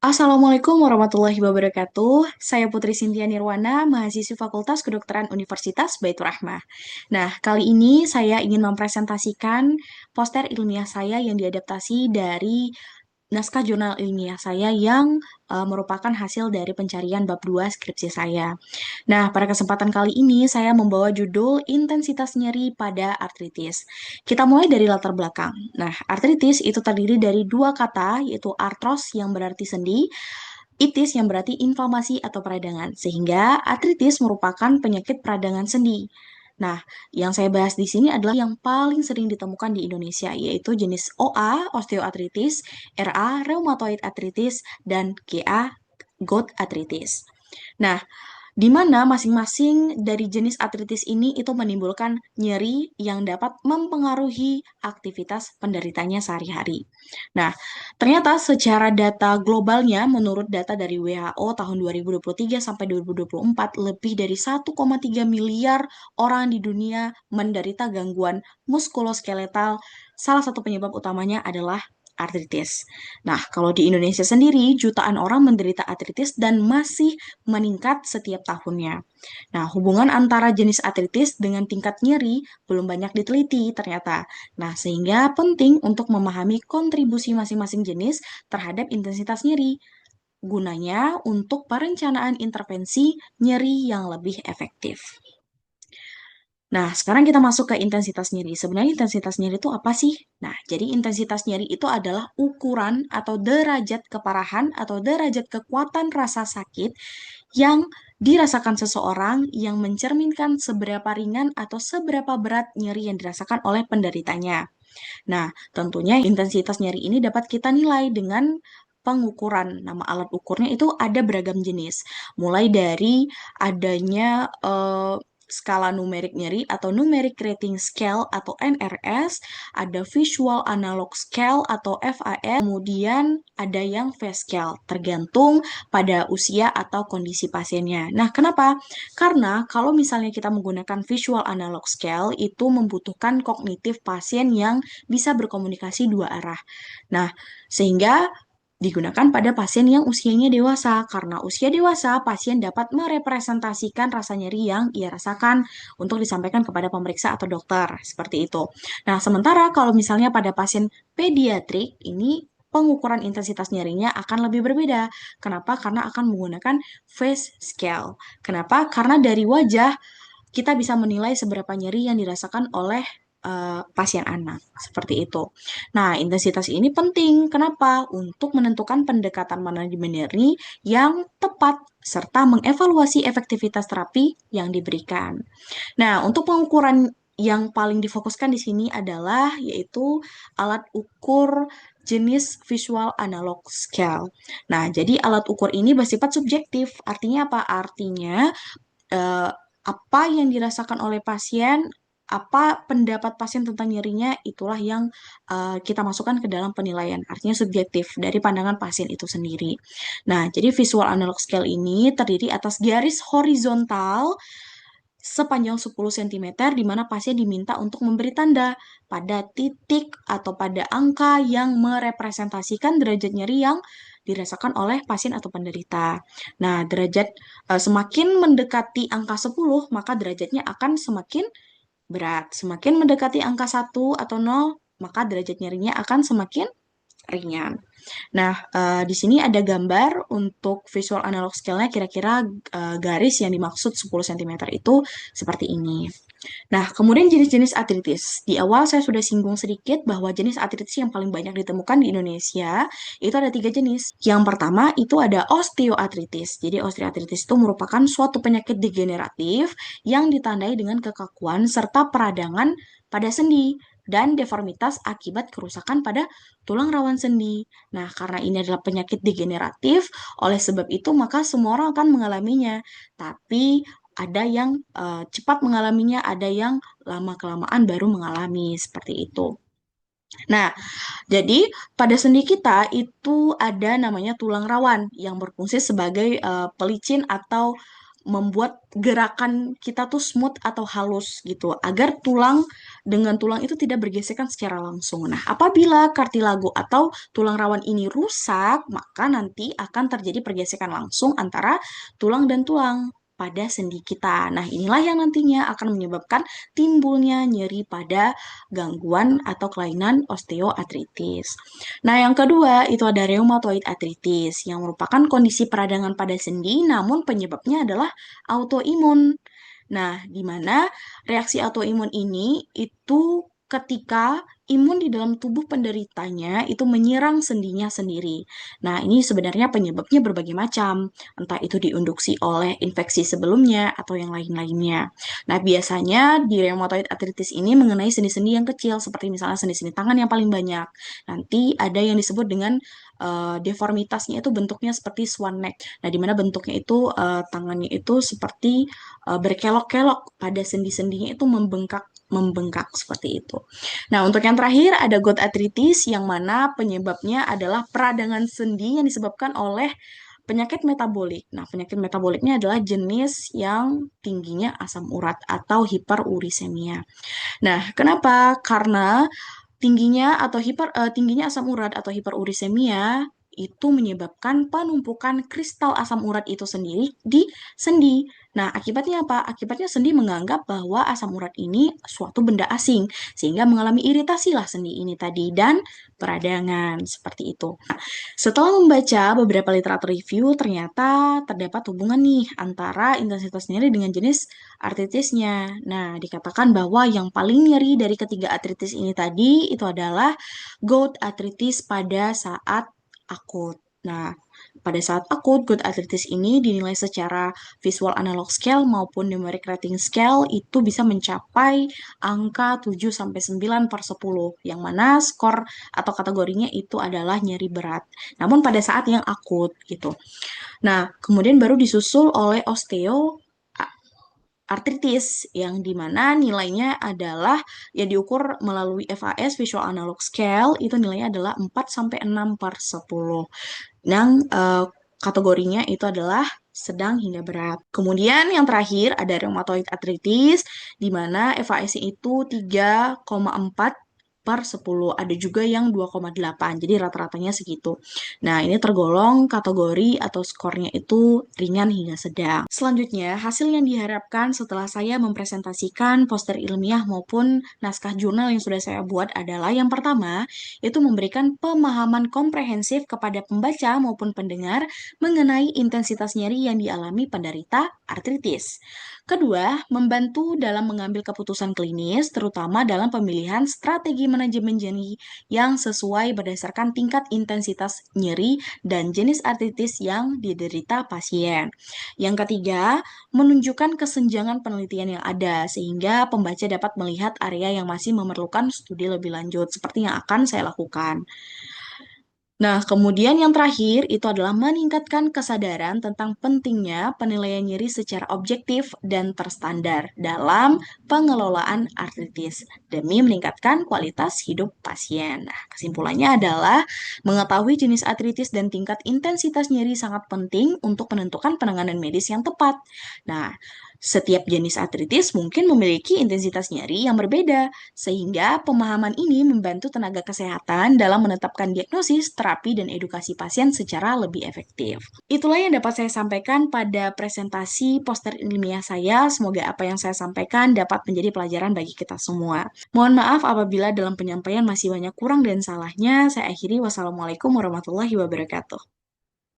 Assalamualaikum warahmatullahi wabarakatuh. Saya Putri Sintia Nirwana, mahasiswi Fakultas Kedokteran Universitas Baitur Rahmah. Nah, kali ini saya ingin mempresentasikan poster ilmiah saya yang diadaptasi dari naskah jurnal ilmiah saya yang merupakan hasil dari pencarian bab 2 skripsi saya. Nah, pada kesempatan kali ini saya membawa judul intensitas nyeri pada artritis. Kita mulai dari latar belakang. Nah, artritis itu terdiri dari dua kata, yaitu artros yang berarti sendi, itis yang berarti inflamasi atau peradangan, sehingga artritis merupakan penyakit peradangan sendi. Nah, yang saya bahas di sini adalah yang paling sering ditemukan di Indonesia, yaitu jenis OA, osteoartritis, RA, rheumatoid arthritis, dan GA, gout arthritis. Nah, di mana masing-masing dari jenis artritis ini itu menimbulkan nyeri yang dapat mempengaruhi aktivitas penderitanya sehari-hari. Nah, ternyata secara data globalnya, menurut data dari WHO tahun 2023 sampai 2024, lebih dari 1,3 miliar orang di dunia menderita gangguan muskuloskeletal. Salah satu penyebab utamanya adalah artritis. Nah, kalau di Indonesia sendiri, jutaan orang menderita artritis dan masih meningkat setiap tahunnya. Nah, hubungan antara jenis artritis dengan tingkat nyeri belum banyak diteliti ternyata. Nah, sehingga penting untuk memahami kontribusi masing-masing jenis terhadap intensitas nyeri. Gunanya untuk perencanaan intervensi nyeri yang lebih efektif. Nah, sekarang kita masuk ke intensitas nyeri. Sebenarnya intensitas nyeri itu apa sih? Nah, jadi intensitas nyeri itu adalah ukuran atau derajat keparahan atau derajat kekuatan rasa sakit yang dirasakan seseorang yang mencerminkan seberapa ringan atau seberapa berat nyeri yang dirasakan oleh penderitanya. Nah, tentunya intensitas nyeri ini dapat kita nilai dengan pengukuran. Nama alat ukurnya itu ada beragam jenis, mulai dari adanya skala numerik nyeri atau numeric rating scale atau NRS, ada visual analog scale atau VAS, kemudian ada yang face scale, tergantung pada usia atau kondisi pasiennya. Nah, kenapa? Karena kalau misalnya kita menggunakan visual analog scale, itu membutuhkan kognitif pasien yang bisa berkomunikasi dua arah. Nah, sehingga digunakan pada pasien yang usianya dewasa. Karena usia dewasa, pasien dapat merepresentasikan rasa nyeri yang ia rasakan untuk disampaikan kepada pemeriksa atau dokter. Seperti itu. Nah, sementara kalau misalnya pada pasien pediatrik, ini pengukuran intensitas nyerinya akan lebih berbeda. Kenapa? Karena akan menggunakan face scale. Kenapa? Karena dari wajah kita bisa menilai seberapa nyeri yang dirasakan oleh pasien anak, seperti itu. Nah, intensitas ini penting. Kenapa? Untuk menentukan pendekatan manajemen nyeri yang tepat serta mengevaluasi efektivitas terapi yang diberikan. Nah, untuk pengukuran yang paling difokuskan di sini adalah yaitu alat ukur jenis visual analog scale. Nah, jadi alat ukur ini bersifat subjektif. Artinya apa? Artinya apa yang dirasakan oleh pasien, apa pendapat pasien tentang nyerinya, itulah yang kita masukkan ke dalam penilaian. Artinya subjektif dari pandangan pasien itu sendiri. Nah, jadi visual analog scale ini terdiri atas garis horizontal sepanjang 10 cm di mana pasien diminta untuk memberi tanda pada titik atau pada angka yang merepresentasikan derajat nyeri yang dirasakan oleh pasien atau penderita. Nah, semakin mendekati angka 10, maka derajatnya akan semakin berat. Semakin mendekati angka 1 atau 0, maka derajat nyerinya akan semakin ringan. Nah, di sini ada gambar untuk visual analog scale-nya, kira-kira garis yang dimaksud 10 cm itu seperti ini. Nah, kemudian jenis-jenis artritis. Di awal saya sudah singgung sedikit bahwa jenis artritis yang paling banyak ditemukan di Indonesia itu ada 3 jenis. Yang pertama itu ada osteoartritis. Jadi osteoartritis itu merupakan suatu penyakit degeneratif yang ditandai dengan kekakuan serta peradangan pada sendi dan deformitas akibat kerusakan pada tulang rawan sendi. Nah, karena ini adalah penyakit degeneratif, oleh sebab itu maka semua orang akan mengalaminya. Tapi ada yang cepat mengalaminya, ada yang lama-kelamaan baru mengalami seperti itu. Nah, jadi pada sendi kita itu ada namanya tulang rawan yang berfungsi sebagai pelicin atau membuat gerakan kita tuh smooth atau halus gitu, agar dengan tulang itu tidak bergesekan secara langsung. Nah, apabila kartilago atau tulang rawan ini rusak, maka nanti akan terjadi pergesekan langsung antara tulang dan tulang pada sendi kita. Nah, inilah yang nantinya akan menyebabkan timbulnya nyeri pada gangguan atau kelainan osteoartritis. Nah, yang kedua itu ada rheumatoid arthritis yang merupakan kondisi peradangan pada sendi, namun penyebabnya adalah autoimun. Nah, di mana reaksi autoimun ini itu ketika imun di dalam tubuh penderitanya itu menyerang sendinya sendiri. Nah, ini sebenarnya penyebabnya berbagai macam, entah itu diinduksi oleh infeksi sebelumnya atau yang lain-lainnya. Nah, biasanya di rheumatoid arthritis ini mengenai sendi-sendi yang kecil, seperti misalnya sendi-sendi tangan yang paling banyak. Nanti ada yang disebut dengan deformitasnya itu bentuknya seperti swan neck. Nah, di mana bentuknya itu tangannya itu seperti berkelok-kelok pada sendi-sendinya itu membengkak seperti itu. Nah, untuk yang terakhir ada gout arthritis yang mana penyebabnya adalah peradangan sendi yang disebabkan oleh penyakit metabolik. Nah, penyakit metaboliknya adalah jenis yang tingginya asam urat atau hiperurisemia. Nah, kenapa? Karena tingginya asam urat atau hiperurisemia itu menyebabkan penumpukan kristal asam urat itu sendiri di sendi. Nah, akibatnya apa? Akibatnya sendi menganggap bahwa asam urat ini suatu benda asing, sehingga mengalami iritasi lah sendi ini tadi dan peradangan seperti itu. Setelah membaca beberapa literatur review, ternyata terdapat hubungan nih antara intensitas nyeri dengan jenis artritisnya. Nah, dikatakan bahwa yang paling nyeri dari ketiga artritis ini tadi itu adalah gout artritis pada saat akut. Nah, pada saat akut, gout artritis ini dinilai secara visual analog scale maupun numeric rating scale itu bisa mencapai angka 7-9/10, yang mana skor atau kategorinya itu adalah nyeri berat. Namun pada saat yang akut gitu. Nah, kemudian baru disusul oleh artritis yang dimana nilainya adalah ya diukur melalui VAS Visual Analog Scale itu nilainya adalah 4-6/10 yang kategorinya itu adalah sedang hingga berat. Kemudian yang terakhir ada rheumatoid arthritis di mana VAS itu 3,4/10. Ada juga yang 2,8. Jadi rata-ratanya segitu. Nah, ini tergolong kategori atau skornya itu ringan hingga sedang. Selanjutnya, hasil yang diharapkan setelah saya mempresentasikan poster ilmiah maupun naskah jurnal yang sudah saya buat adalah yang pertama, itu memberikan pemahaman komprehensif kepada pembaca maupun pendengar mengenai intensitas nyeri yang dialami penderita artritis. Kedua, membantu dalam mengambil keputusan klinis, terutama dalam pemilihan strategi manajemen nyeri yang sesuai berdasarkan tingkat intensitas nyeri dan jenis artritis yang diderita pasien. Yang ketiga, menunjukkan kesenjangan penelitian yang ada, sehingga pembaca dapat melihat area yang masih memerlukan studi lebih lanjut, seperti yang akan saya lakukan. Nah, kemudian yang terakhir itu adalah meningkatkan kesadaran tentang pentingnya penilaian nyeri secara objektif dan terstandar dalam pengelolaan artritis demi meningkatkan kualitas hidup pasien. Nah, kesimpulannya adalah mengetahui jenis artritis dan tingkat intensitas nyeri sangat penting untuk menentukan penanganan medis yang tepat. Nah, setiap jenis artritis mungkin memiliki intensitas nyeri yang berbeda, sehingga pemahaman ini membantu tenaga kesehatan dalam menetapkan diagnosis, terapi, dan edukasi pasien secara lebih efektif. Itulah yang dapat saya sampaikan pada presentasi poster ilmiah saya. Semoga apa yang saya sampaikan dapat menjadi pelajaran bagi kita semua. Mohon maaf apabila dalam penyampaian masih banyak kurang dan salahnya. Saya akhiri. Wassalamualaikum warahmatullahi wabarakatuh.